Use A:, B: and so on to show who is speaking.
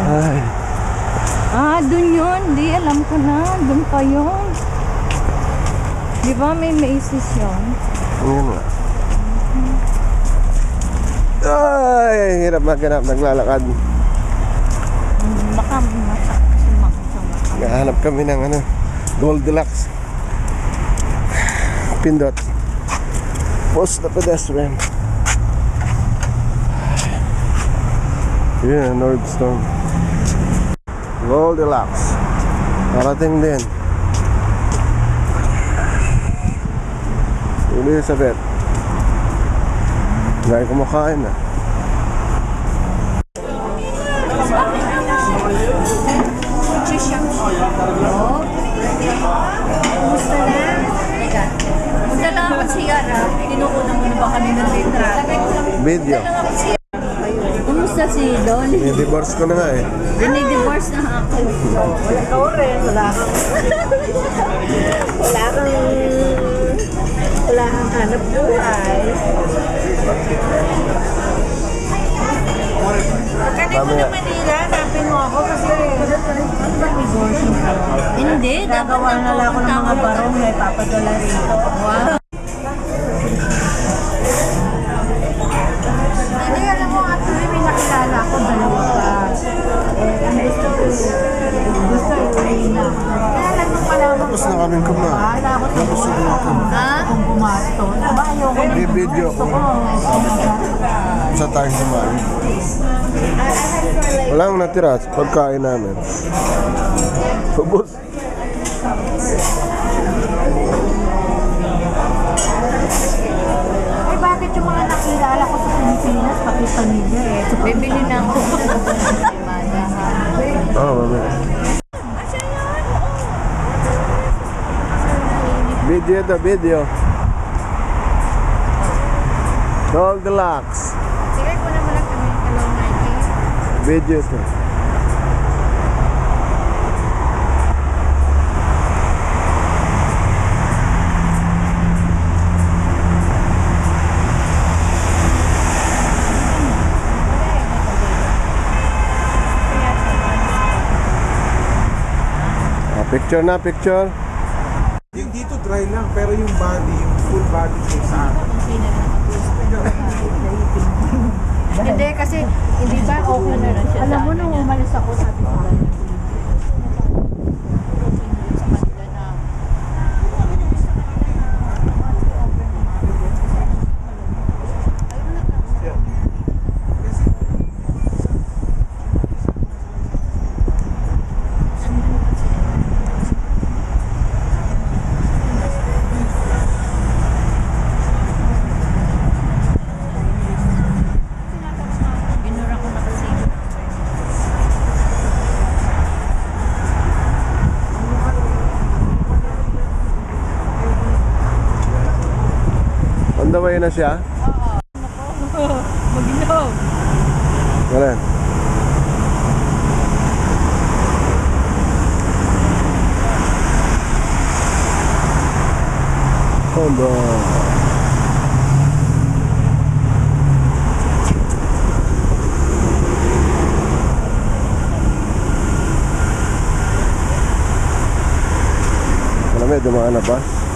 A: Ay.
B: Dun yun. Di, alam ko na. Dun pa yun. Di ba may Macy's yun?
A: Yun nga. Ay, hirap maghanap, naglalakad.
B: Baka masak.
A: Nahanap kami ng Goldilocks. Pindot. Post the pedestrian. Yeah, Nordstrom. Goldilocks. Parating din. Elizabeth. Gaya kumakain na.
B: Kumusta na? Magdala ako siya na. Tinukunan mo na ba kami ng litrato?
A: Video.
B: Kumusta si Don?
A: I-divorce ko na nga eh.
B: Dinidivorce na ako.
C: Ikaw rin, wala kang hanap buhay. Pagdating mo na Manila, hanapin mo ako kasi divorce ka.
B: Hindi, dapat
C: Gagawa na lang ako ng mga barong na ipapadala rito.
B: Wow.
C: Hindi, alam mo, actually may nakilala ako, dalawa pa. Ang gusto yung na. Kaya lang nung pala mo.
A: Tapos na kaming kumain.
C: Bahala ako sa buhay kung bumasto. Diba, ayoko na.
A: I-video ko. Sa tayo kumain. Walang natira sa pagkain namin. Ubus.
C: Eh, bakit yung mga nakilala ko sa Pilipinas, pati pamilya eh.
B: Bibili na ako.
A: Oo, mamaya. Video to video. Goldilocks.
B: Sige, kuna mo lang kami. Hello, Nike.
A: Video to. Picture na, picture.
D: Yung dito dry lang, pero yung body, yung full body ko sa akin.
C: Hindi kasi, hindi ba, okay na rin siya. Alam mo, nung umalis ako, sabi ko,
A: On the way na siya?
B: Mag-inom.
A: Wala. Hold on. Alam mo, dumaan na bus.